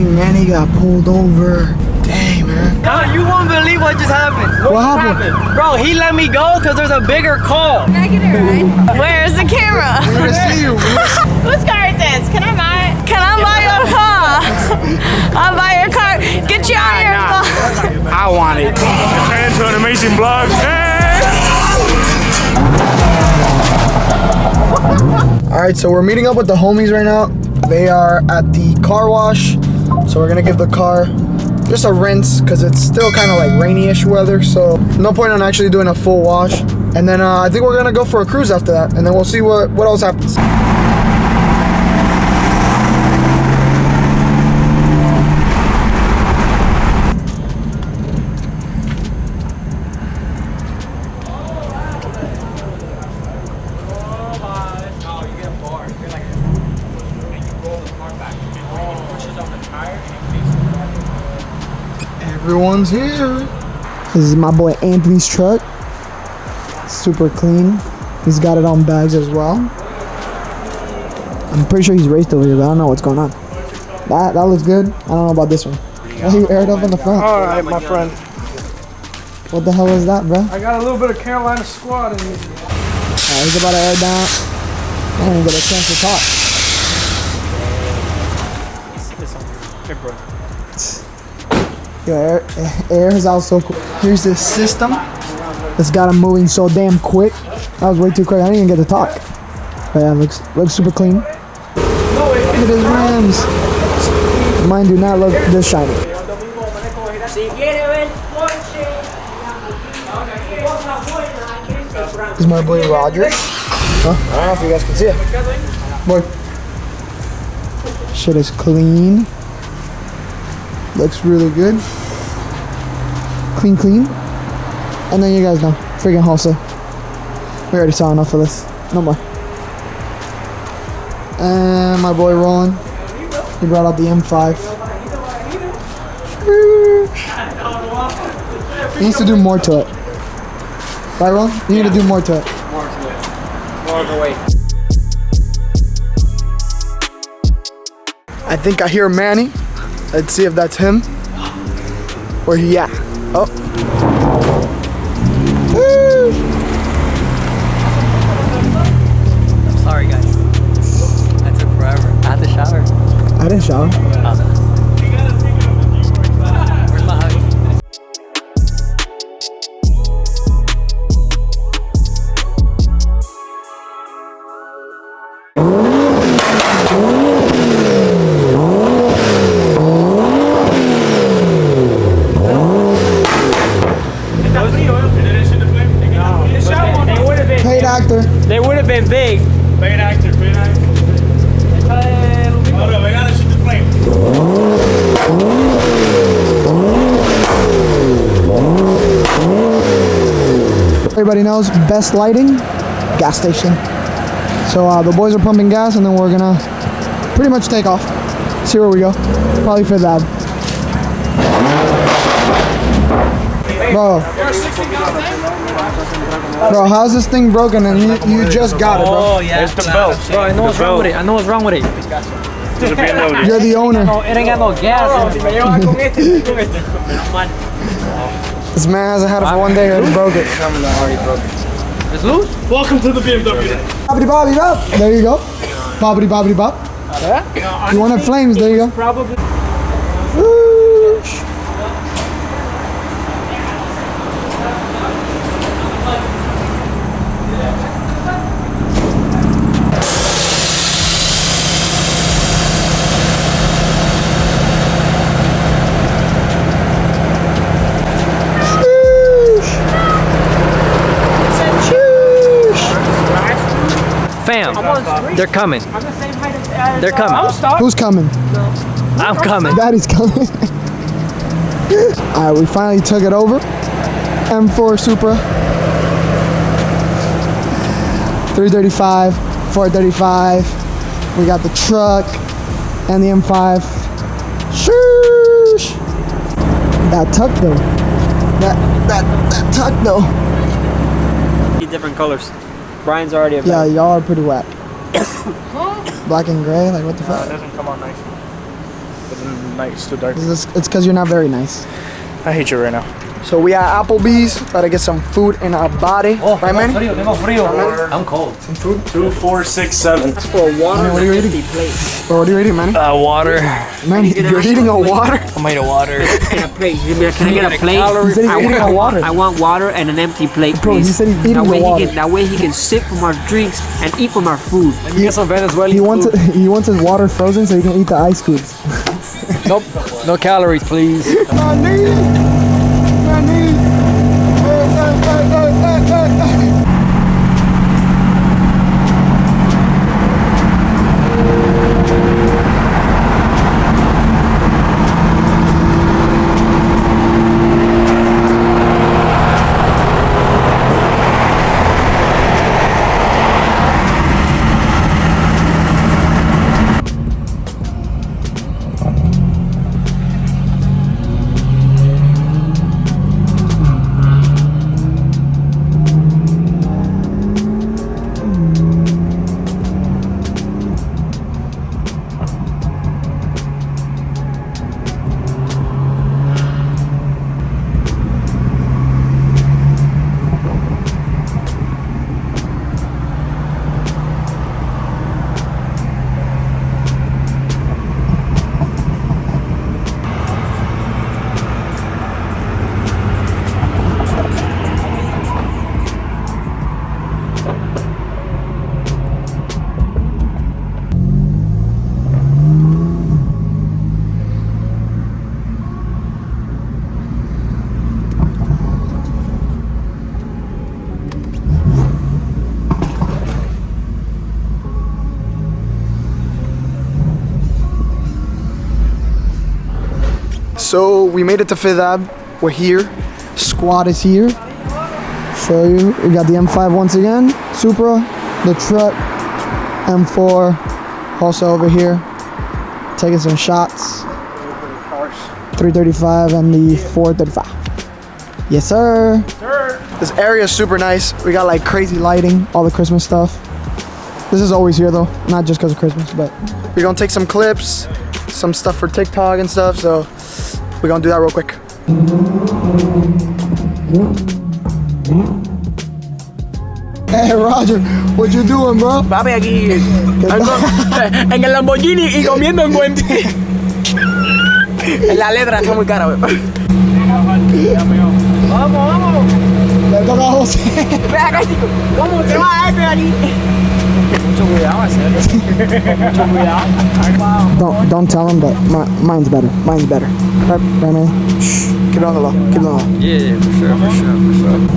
think Manny got pulled over. Dang, man. No, you won't believe what just happened. What happened? Bro, he let me go because there's a bigger call. Can I get a ride? Where's the camera? We're gonna see you. Whose car is this? Can I buy it? Can I buy your car? I'll buy your car. Get you out of here. I want it. Turn into an amazing vlog. All right, so we're meeting up with the homies right now. They are at the car wash. So we're gonna give the car just a rinse because it's still kind of like rainy-ish weather. So no point on actually doing a full wash. And then I think we're gonna go for a cruise after that. And then we'll see what else happens. Everyone's here. This is my boy Anthony's truck. Super clean. He's got it on bags as well. I'm pretty sure he's raced over here, but I don't know what's going on. That looks good. I don't know about this one. Oh, he aired up in the front. All right, my friend. What the hell is that, bro? I got a little bit of Carolina squad in here. He's about to air down. I don't even get a chance to talk. Hey, bro. Yo, air is out so cool. Here's this system that's got him moving so damn quick. That was way too quick. I didn't even get to talk. But yeah, looks super clean. Look at his rims. Mine do not look this shiny. This is my boy Roger. Huh? I don't know if you guys can see it. Boy. Shit is clean. Looks really good. Clean. And then you guys know, freaking wholesale. We already saw enough of this. No more. And my boy Roland, he brought out the M5. He needs to do more to it. Right, Roland? You need to do more to it. More of the weight. I think I hear Manny. Let's see if that's him. Where he at? Oh. Woo. I'm sorry, guys. That took forever. I had to shower. I didn't shower. Where's my hug? Paid actor. They would have been big. Paid actor. Hold on, we gotta shoot the flame. Everybody knows best lighting, gas station. So the boys are pumping gas, and then we're gonna pretty much take off. See where we go. Probably Fifth Ave. Bro, how's this thing broken and you just got it, bro? Oh, yeah. There's the belt. Bro, I know what's wrong with it. There's a Bmw. You're the owner. It ain't got no gas. This man hasn't had it for one day and broke it. It's loose? Welcome to the BMW. Bobbity bobbity bop. There you go. Bobbity bobbity bop. Yeah? You wanted flames, there you go. Probably. Whoosh. Fam, they're coming. They're coming. Who's coming? I'm coming. Daddy's coming. Alright, we finally took it over. M4 Supra. 335, 435. We got the truck and the M5. Sheesh. That tuck though. That tuck though. Different colors. Brian's already a Yeah, y'all are pretty whack. Black and gray, like what the fuck? It doesn't come out nice. but then night it's too dark. It's because you're not very nice. I hate you right now. So we at Applebee's, gotta get some food in our body. Right, man? I'm cold. Some food? 2, 4, 6, 7. For water. What are you eating? Bro, what are you eating, man? Water. Man, you're eating a water? I'm made of water. Can I get a plate? He said he's eating a water. I want water and an empty plate, Bro, he please. said he's eating that the way water. that way he can sip from our drinks and eat from our food. He wants his water frozen so he can eat the ice cubes. Nope. No calories, please. So we made it to 5th Ave. We're here. Squad is here. Show you. We got the M5 once again. Supra, the truck, M4. Also over here, taking some shots. 335 and the 435. Yes, sir. This area is super nice. We got like crazy lighting, all the Christmas stuff. This is always here though, not just because of Christmas, but we're gonna take some clips, some stuff for TikTok and stuff, so we're gonna do that real quick. Hey Roger, what you doing, bro? Papi, aquí en el Lamborghini y comiendo en buen La letra está muy cara, güey. Vamos. Le toca a José. Ve acá, chico. ¿Cómo te va este de aquí? Mucho cuidado, hacer. Mucho cuidado. Don't tell him, but mine's better. Mine's better. Right, man? Shh. Keep it on the low. Keep it on the low. Yeah, for sure.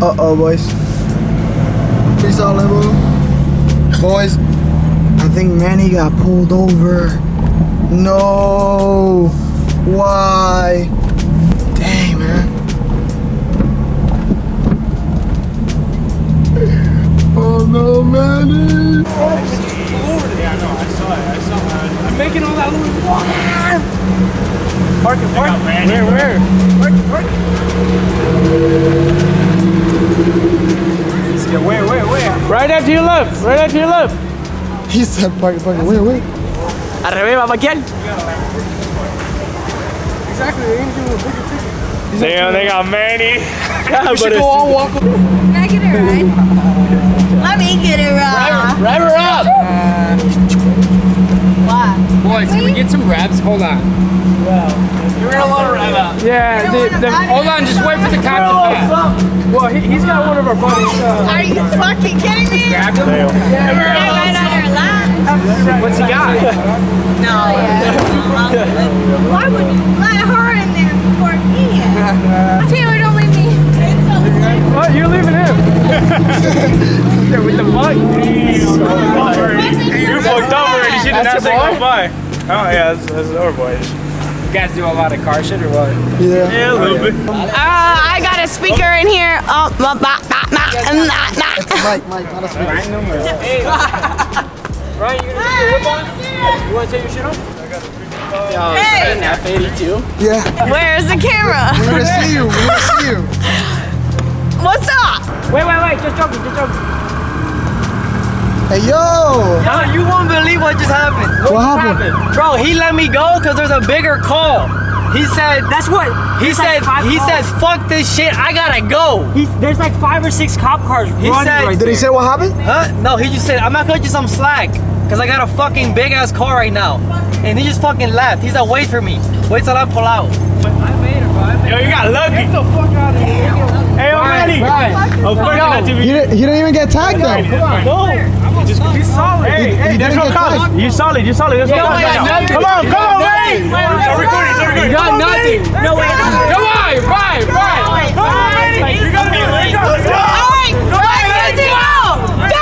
Uh-oh, boys. Peace out, Limbo. Boys, I think Manny got pulled over. No. Why? Dang, man. Oh, no, Manny. Yeah, I know. I saw it. I'm making all that loose. Park. Where? Where? Right after your left. He said park. Wait. Al revés, va a parquear. Exactly, they ain't doing a bigger ticket. Damn, they got Manny. We should go all walk. Can I get a ride? Let me get a ride. Drive her up! Why? Boys, can we get some grabs? Hold on. You're gonna want to ride up. Yeah, Hold on, just wait for the cop to pass. well, he's got one of our buddies. Are you fucking kidding me? Grab him? Can I ride on your lap? What's he got? No. Why would you let her in there before me? Taylor, don't leave me. It's so What? You're leaving him. What the fuck? You fucked up already. She did not say goodbye. Oh yeah, that's our boy. You guys do a lot of car shit or what? Yeah, a little bit. I got a speaker in here. Oh, It's a mic, not a speaker. Ryan, you gonna do your whip on? You wanna take your shit off? Yo, Hey. is that an F82? Yeah. where's the camera? We want to see you. We want to see you. What's up? Wait, just joking, just joking. Hey, yo. Yo, you won't believe what just happened. What happened? Bro, he let me go because there's a bigger call. He said, That's what he said, fuck this shit, I gotta go. there's like 5 or 6 cop cars running said- right Did he say what happened? Huh? No, he just said, I'm not gonna get some slack because I got a fucking big ass car right now. And he just fucking left. He said, wait for me. Wait till I pull out. Yo, you got lucky. Get the fuck out of here. Hey, yo, Manny. Oh, fuck that TV. He didn't even get tagged though. No. Just be solid. Hey, there's no cops. You solid. There's no cops. Come on, Manny. It's recording. You got nothing. No way. Come on, Brian. Come on, Manny. You're gonna be late. All right, go.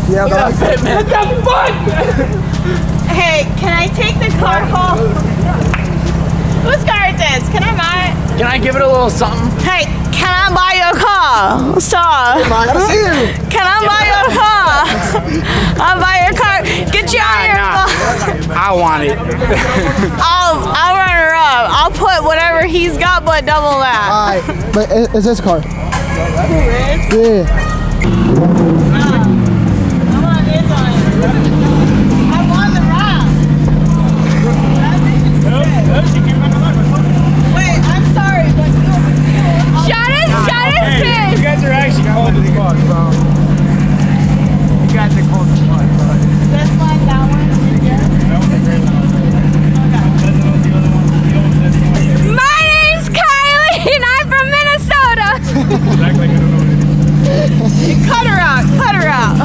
Yeah, but Hey, can I take the car home? Whose car is this? Can I buy it? Can I give it a little something? Hey, can I buy your car? So, I gotta see you. can I buy your car? I'll buy your car. Get you out of here. I want it. I'll run her up. I'll put whatever he's got, but double that. Alright, but it's his car. Who is? Yeah. Come on, it's on. I want the ride. Wait, I'm sorry, but shut his face. You guys are actually cold as fuck, bro. You guys are cold as fuck, bro. This one, that one. My name's Kylie, and I'm from Minnesota. Cut her out. Cut her out.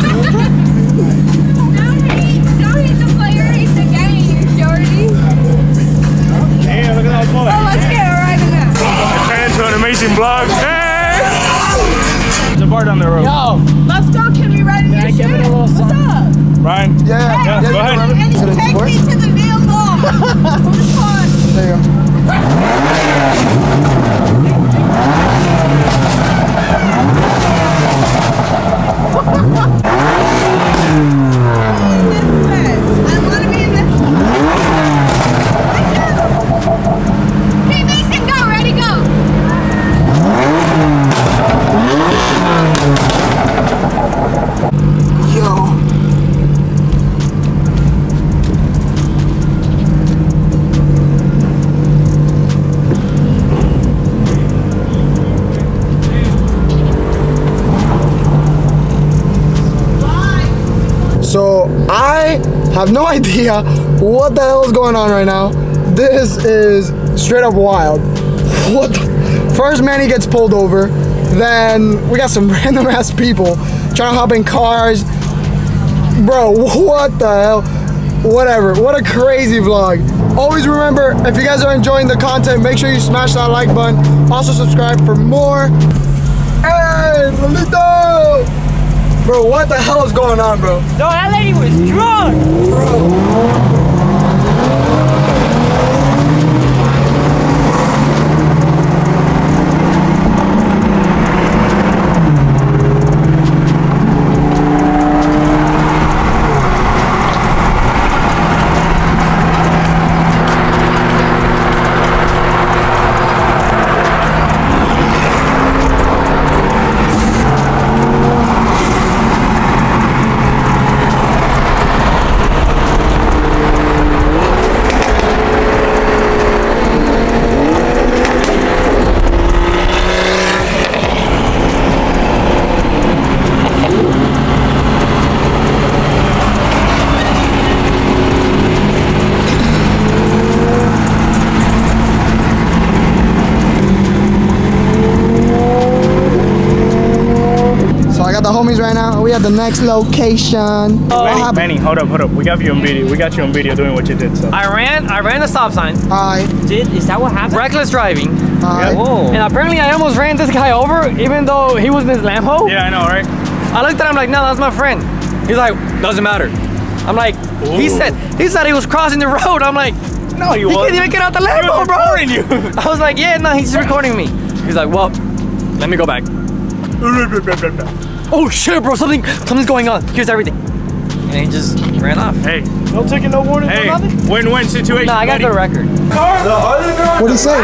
Don't hate the player, hate the game, Jordy. Damn, look at that bullet. So let's get right in there. Turn into an amazing vlog. Hey! There's a bar down the road. Yo, Let's go. Can we ride in your I give it a shit? little What's something? up? Ryan. Yeah. go ahead. And So this take work? me to the vehicle. Which one? There you go. I want to be in this. Okay, Mason, go, ready, go. Yo. So I have no idea what the hell is going on right now. This is straight up wild. What the? First Manny gets pulled over, then we got some random ass people trying to hop in cars. Bro, what the hell? Whatever, what a crazy vlog. Always remember, if you guys are enjoying the content, make sure you smash that like button. Also subscribe for more. Hey, Lolito! Bro, what the hell is going on, bro? no, that lady was drunk. at the next location. What happened? Manny, hold up. We got you on video. We got you on video doing what you did. So. I ran the stop sign. Alright. Is that what happened? Reckless driving. Alright. Whoa. And apparently I almost ran this guy over, even though he was in his Lambo. Yeah, I know, right? I looked at him like, no, that's my friend. He's like, doesn't matter. I'm like, he said he was crossing the road. I'm like, No, he can't even get out the Lambo, bro. You. I was like, yeah, no, he's just recording me. He's like, well, let me go back. Oh shit, bro, something's going on. Here's everything. And he just ran off. Hey, no ticket, no warning, no nothing. Win-win situation. No, I got the record. What'd he say?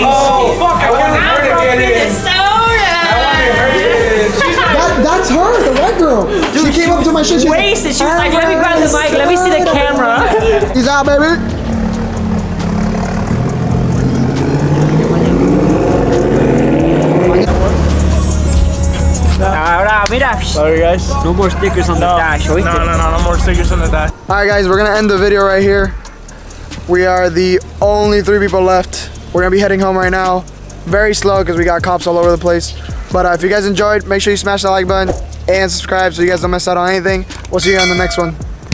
Oh fuck! I want to heard it. That's her, the white girl. Dude, she came up to my shit. She Wasted. She was like, let me grab the mic. Let me see the camera. He's out, baby. Ahora, mira. Sorry, guys. No more stickers on the dash. No more stickers on the dash. Alright guys, we're gonna end the video right here. We are the only 3 people left. We're gonna be heading home right now. Very slow because we got cops all over the place. But if you guys enjoyed, make sure you smash that like button and subscribe so you guys don't miss out on anything. We'll see you on the next one.